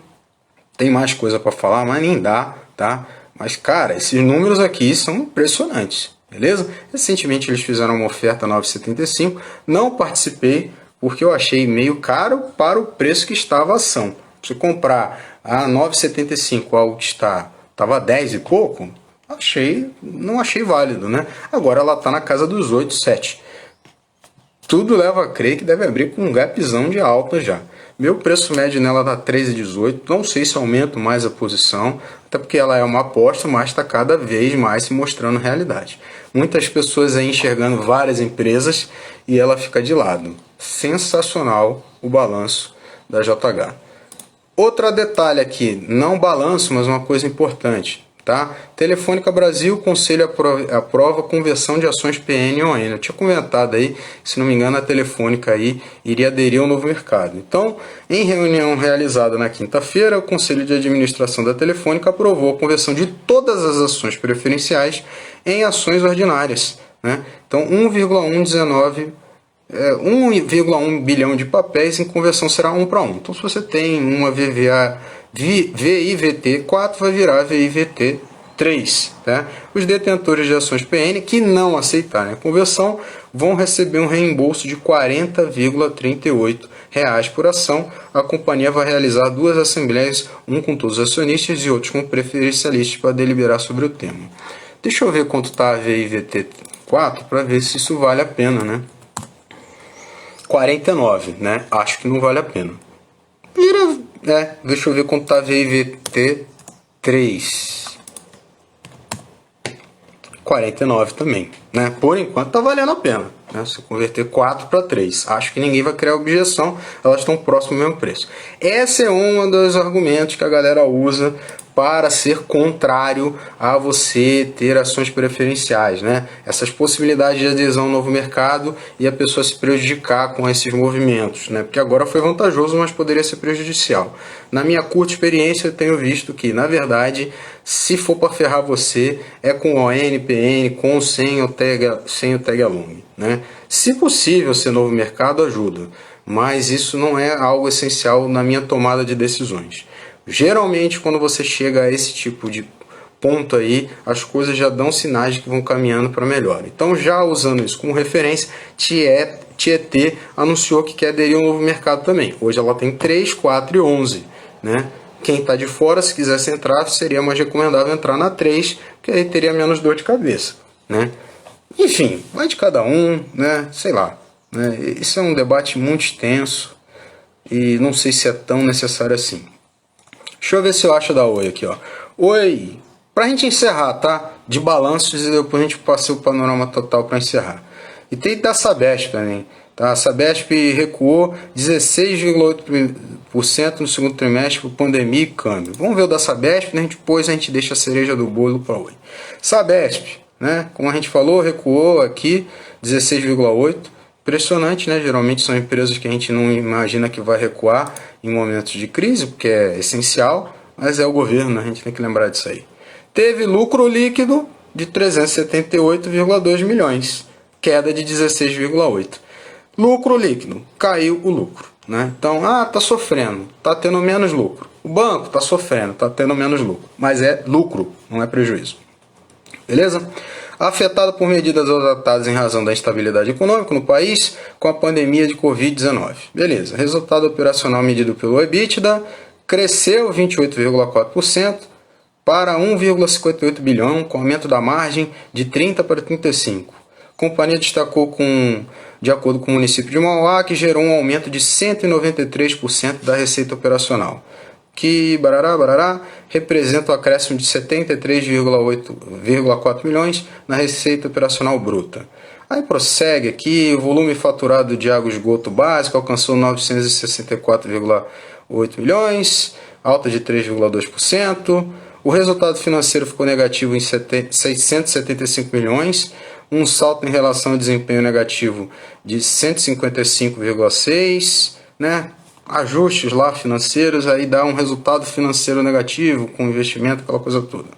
Tem mais coisa para falar, mas nem dá, tá? Mas, cara, esses números aqui são impressionantes, beleza? Recentemente eles fizeram uma oferta 9,75. Não participei porque eu achei meio caro para o preço que estava a ação. Se comprar a 9,75 ao que estava 10 e pouco, não achei válido, né? Agora ela está na casa dos 8, 7. Tudo leva a crer que deve abrir com um gapzão de alta já. Meu preço médio nela está 13,18. Não sei se aumento mais a posição, até porque ela é uma aposta, mas está cada vez mais se mostrando realidade. Muitas pessoas aí enxergando várias empresas e ela fica de lado. Sensacional o balanço da JH. Outro detalhe aqui, não balanço, mas uma coisa importante. Tá? Telefônica Brasil, Conselho aprova conversão de ações PN ou ON. Eu tinha comentado aí, se não me engano, a Telefônica aí iria aderir ao novo mercado. Então, em reunião realizada na quinta-feira, o Conselho de Administração da Telefônica aprovou a conversão de todas as ações preferenciais em ações ordinárias, né? Então, 1,1 bilhão de papéis em conversão será 1 para 1. Então, se você tem uma VIVT4 vai virar VIVT3. Tá? Os detentores de ações PN que não aceitarem a conversão vão receber um reembolso de R$ 40,38 por ação. A companhia vai realizar 2 assembleias, um com todos os acionistas e outros com preferencialistas para deliberar sobre o tema. Deixa eu ver quanto está a VIVT4 para ver se isso vale a pena, né? 49, né? Acho que não vale a pena. Deixa eu ver quanto está a VIVT3. 49 também, né? Por enquanto tá valendo a pena, né? Se converter 4 para 3, acho que ninguém vai criar objeção, elas estão próximas ao mesmo preço. Esse é um dos argumentos que a galera usa para ser contrário a você ter ações preferenciais, né? Essas possibilidades de adesão ao novo mercado e a pessoa se prejudicar com esses movimentos, né? Porque agora foi vantajoso, mas poderia ser prejudicial. Na minha curta experiência, eu tenho visto que, na verdade, se for para ferrar você, é com ON, PN, com ou sem o tag along, né? Se possível, ser novo mercado ajuda, mas isso não é algo essencial na minha tomada de decisões. Geralmente, quando você chega a esse tipo de ponto aí, as coisas já dão sinais de que vão caminhando para melhor. Então, já usando isso como referência, Tietê anunciou que quer aderir ao novo mercado também. Hoje ela tem 3, 4 e 11, né? Quem está de fora, se quisesse entrar, seria mais recomendável entrar na 3, porque aí teria menos dor de cabeça, né? Enfim, vai de cada um, né? Sei lá, né? Isso é um debate muito extenso e não sei se é tão necessário assim. Deixa eu ver se eu acho da Oi aqui, ó. Oi, pra gente encerrar, tá? De balanços e depois a gente passa o panorama total para encerrar. E tem da Sabesp também. Tá? A Sabesp recuou 16,8% no segundo trimestre por pandemia e câmbio. Vamos ver o da Sabesp, né? Depois a gente deixa a cereja do bolo para hoje. Sabesp, né? Como a gente falou, recuou aqui 16,8%. Impressionante, né? Geralmente são empresas que a gente não imagina que vai recuar em momentos de crise, porque é essencial, mas é o governo, a gente tem que lembrar disso aí. Teve lucro líquido de 378,2 milhões, queda de 16,8%. Lucro líquido, caiu o lucro, né? Então, tá sofrendo, tá tendo menos lucro. O banco tá sofrendo, tá tendo menos lucro, mas é lucro, não é prejuízo. Beleza? Afetado por medidas adotadas em razão da instabilidade econômica no país com a pandemia de Covid-19. Beleza. Resultado operacional medido pelo EBITDA cresceu 28,4% para 1,58 bilhão, com aumento da margem de 30 para 35. A companhia destacou de acordo com o município de Mauá, que gerou um aumento de 193% da receita operacional, que representa o acréscimo de 73,4 milhões na receita operacional bruta. Aí prossegue aqui, o volume faturado de água e esgoto básico alcançou 964,8 milhões, alta de 3,2%. O resultado financeiro ficou negativo em 675 milhões, um salto em relação ao desempenho negativo de 155,6, né? Ajustes lá financeiros, aí dá um resultado financeiro negativo, com investimento, aquela coisa toda.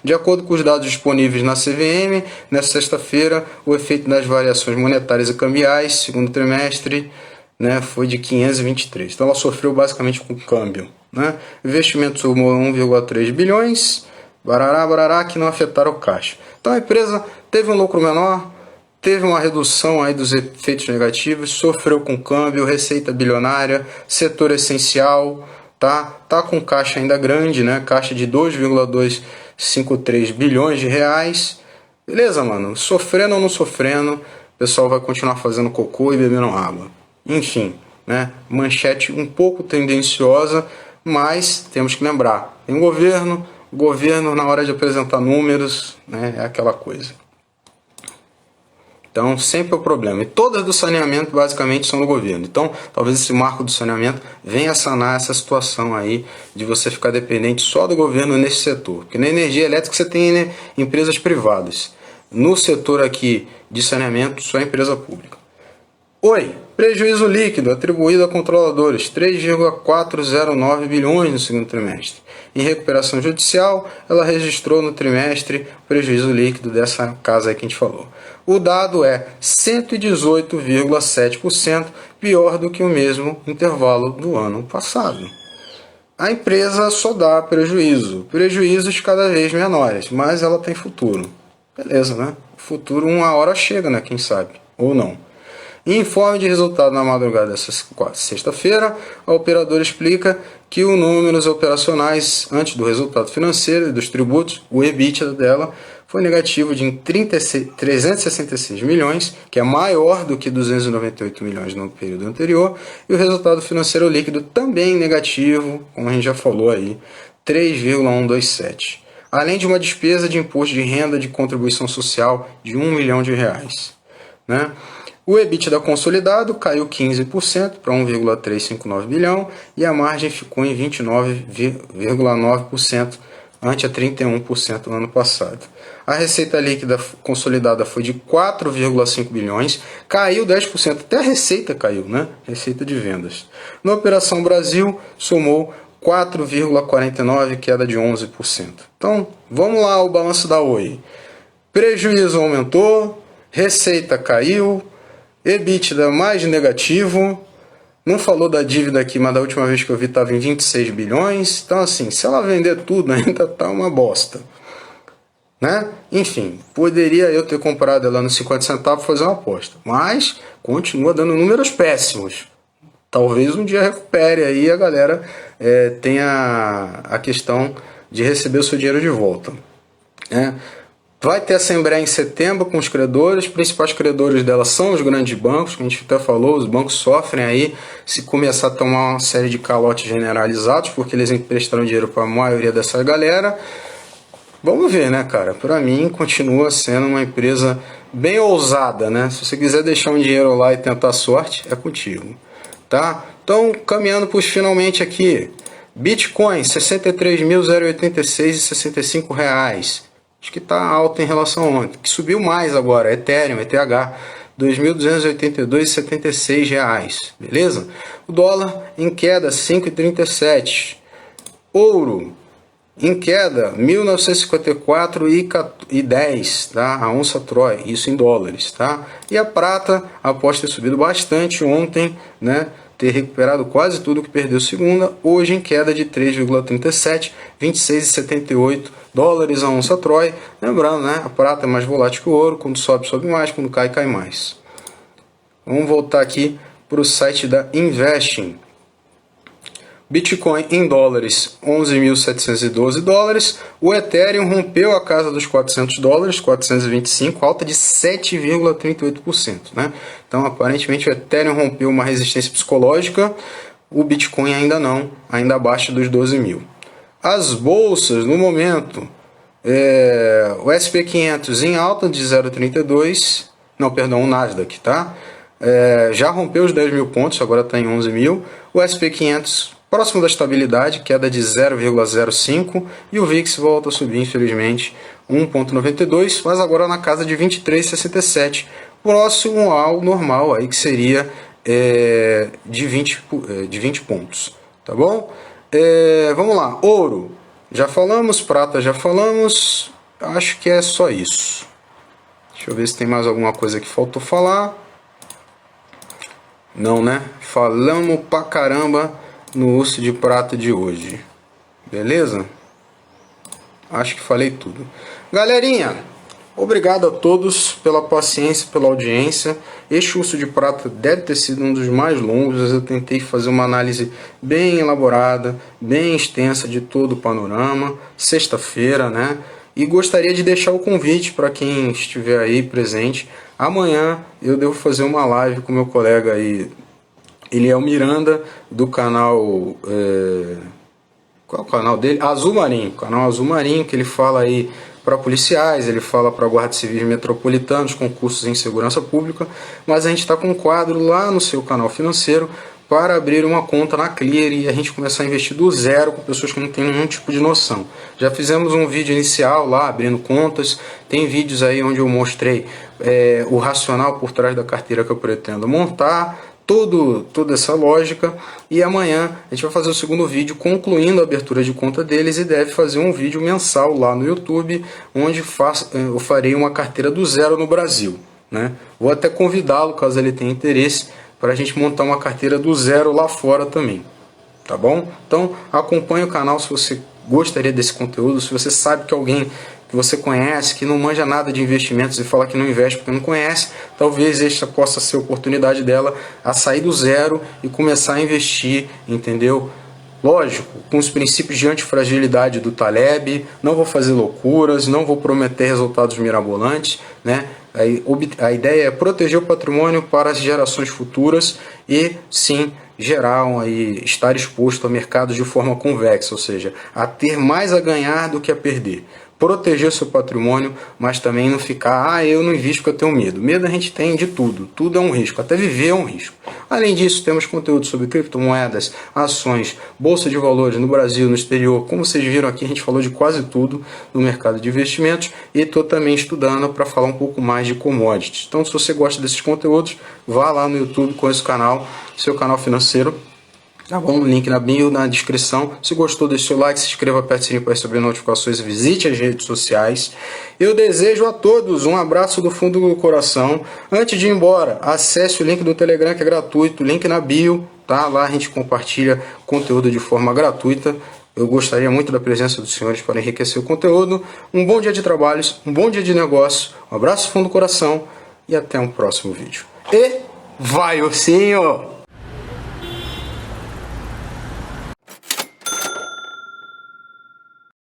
De acordo com os dados disponíveis na CVM, nesta sexta-feira, o efeito das variações monetárias e cambiais, segundo trimestre, né, foi de 523. Então ela sofreu basicamente com o câmbio. Né? Investimento somou 1,3 bilhões, que não afetaram o caixa. Então a empresa teve um lucro menor, teve uma redução aí dos efeitos negativos, sofreu com câmbio, receita bilionária, setor essencial, tá com caixa ainda grande, né? Caixa de 2,253 bilhões de reais. Beleza, mano? Sofrendo ou não sofrendo, o pessoal vai continuar fazendo cocô e bebendo água. Enfim, né? Manchete um pouco tendenciosa, mas temos que lembrar, tem um governo, o governo na hora de apresentar números, né, é aquela coisa. Então, sempre é o problema. E todas do saneamento, basicamente, são do governo. Então, talvez esse marco do saneamento venha sanar essa situação aí de você ficar dependente só do governo nesse setor. Porque na energia elétrica você tem, né, empresas privadas. No setor aqui de saneamento, só empresa pública. Prejuízo líquido atribuído a controladores, 3,409 bilhões no segundo trimestre. Em recuperação judicial, ela registrou no trimestre o prejuízo líquido dessa casa aí que a gente falou. O dado é 118,7%, pior do que o mesmo intervalo do ano passado. A empresa só dá prejuízos cada vez menores, mas ela tem futuro. Beleza, né? O futuro uma hora chega, né? Quem sabe, ou não. Em informe de resultado na madrugada dessa sexta-feira, a operadora explica que os números operacionais antes do resultado financeiro e dos tributos, o EBITDA dela, foi negativo de 366 milhões, que é maior do que 298 milhões no período anterior, e o resultado financeiro líquido também negativo, como a gente já falou aí, 3,127, além de uma despesa de imposto de renda de contribuição social de R$1 milhão, né? O EBITDA consolidado caiu 15% para 1,359 bilhão e a margem ficou em 29,9%, ante a 31% no ano passado. A receita líquida consolidada foi de 4,5 bilhões, caiu 10%, até a receita caiu, né? Receita de vendas. Na Operação Brasil, somou 4,49, queda de 11%. Então, vamos lá, o balanço da Oi. Prejuízo aumentou, receita caiu, EBITDA mais negativo, não falou da dívida aqui, mas da última vez que eu vi estava em 26 bilhões, então assim, se ela vender tudo ainda tá uma bosta, né? Enfim, poderia eu ter comprado ela nos 50 centavos e fazer uma aposta, mas continua dando números péssimos. Talvez um dia recupere aí a galera tenha a questão de receber o seu dinheiro de volta, né? Vai ter assembleia em setembro com os credores. Os principais credores dela são os grandes bancos, que a gente até falou, os bancos sofrem aí se começar a tomar uma série de calotes generalizados, porque eles emprestaram dinheiro para a maioria dessa galera. Vamos ver, né, cara? Para mim, continua sendo uma empresa bem ousada, né? Se você quiser deixar um dinheiro lá e tentar a sorte, é contigo, tá? Então, caminhando para os finalmente aqui. Bitcoin, 63.086,65 reais. Acho que está alto em relação a ontem. Que subiu mais agora, Ethereum, ETH, 2.282,76 reais. Beleza? O dólar em queda, 5,37. Ouro em queda, 1954,10, tá? A onça Troy, isso em dólares, tá? E a prata, após ter subido bastante ontem, né? Ter recuperado quase tudo que perdeu segunda, hoje em queda de 3,37, 26,78 dólares a onça Troy. Lembrando, né? A prata é mais volátil que o ouro, quando sobe, sobe mais, quando cai, cai mais. Vamos voltar aqui para o site da Investing. Bitcoin em dólares, 11.712 dólares. O Ethereum rompeu a casa dos 400 dólares, 425, alta de 7,38%. Né? Então, aparentemente, o Ethereum rompeu uma resistência psicológica, o Bitcoin ainda não, ainda abaixo dos 12 mil. As bolsas, no momento, o SP500 em alta de 0,32, não, perdão, o Nasdaq, tá? Já rompeu os 10 mil pontos, agora está em 11 mil. O SP500 próximo da estabilidade, queda de 0,05, e o VIX volta a subir, infelizmente, 1,92, mas agora na casa de 23,67, próximo ao normal, aí que seria de 20 pontos, tá bom? Vamos lá, ouro, já falamos, prata já falamos, acho que é só isso. Deixa eu ver se tem mais alguma coisa que faltou falar. Não, né? Falamos pra caramba no urso de prata de hoje. Beleza? Acho que falei tudo. Galerinha, obrigado a todos pela paciência, pela audiência. Este urso de prata deve ter sido um dos mais longos. Eu tentei fazer uma análise bem elaborada, bem extensa de todo o panorama. Sexta-feira, né? E gostaria de deixar o convite para quem estiver aí presente. Amanhã eu devo fazer uma live com meu colega aí. Ele é o Miranda, do canal... qual é o canal dele? Azul Marinho. Canal Azul Marinho, que ele fala aí para policiais, ele fala para guardas civis metropolitanos, concursos em segurança pública. Mas a gente está com um quadro lá no seu canal financeiro para abrir uma conta na Clear e a gente começar a investir do zero com pessoas que não têm nenhum tipo de noção. Já fizemos um vídeo inicial lá, abrindo contas. Tem vídeos aí onde eu mostrei o racional por trás da carteira que eu pretendo montar. Toda essa lógica, e amanhã a gente vai fazer o segundo vídeo concluindo a abertura de conta deles e deve fazer um vídeo mensal lá no YouTube onde eu farei uma carteira do zero no Brasil, né? Vou até convidá-lo, caso ele tenha interesse, para a gente montar uma carteira do zero lá fora também, tá bom? Então acompanhe o canal se você gostaria desse conteúdo, se você sabe que alguém que você conhece, que não manja nada de investimentos e fala que não investe porque não conhece, talvez esta possa ser a oportunidade dela a sair do zero e começar a investir, entendeu? Lógico, com os princípios de antifragilidade do Taleb, não vou fazer loucuras, não vou prometer resultados mirabolantes, né? A ideia é proteger o patrimônio para as gerações futuras e, sim, estar exposto a mercados de forma convexa, ou seja, a ter mais a ganhar do que a perder. Proteger seu patrimônio, mas também não ficar, eu não invisto porque eu tenho medo. Medo a gente tem de tudo, tudo é um risco, até viver é um risco. Além disso, temos conteúdo sobre criptomoedas, ações, bolsa de valores no Brasil, no exterior. Como vocês viram aqui, a gente falou de quase tudo no mercado de investimentos e estou também estudando para falar um pouco mais de commodities. Então, se você gosta desses conteúdos, vá lá no YouTube com esse canal, seu canal financeiro. Tá bom? Link na bio, na descrição. Se gostou, deixe seu like, se inscreva, aperte o sininho para receber notificações e visite as redes sociais. Eu desejo a todos um abraço do fundo do coração. Antes de ir embora, acesse o link do Telegram que é gratuito, link na bio, tá? Lá a gente compartilha conteúdo de forma gratuita. Eu gostaria muito da presença dos senhores para enriquecer o conteúdo. Um bom dia de trabalhos, um bom dia de negócio, um abraço do fundo do coração e até um próximo vídeo. E vai, ursinho!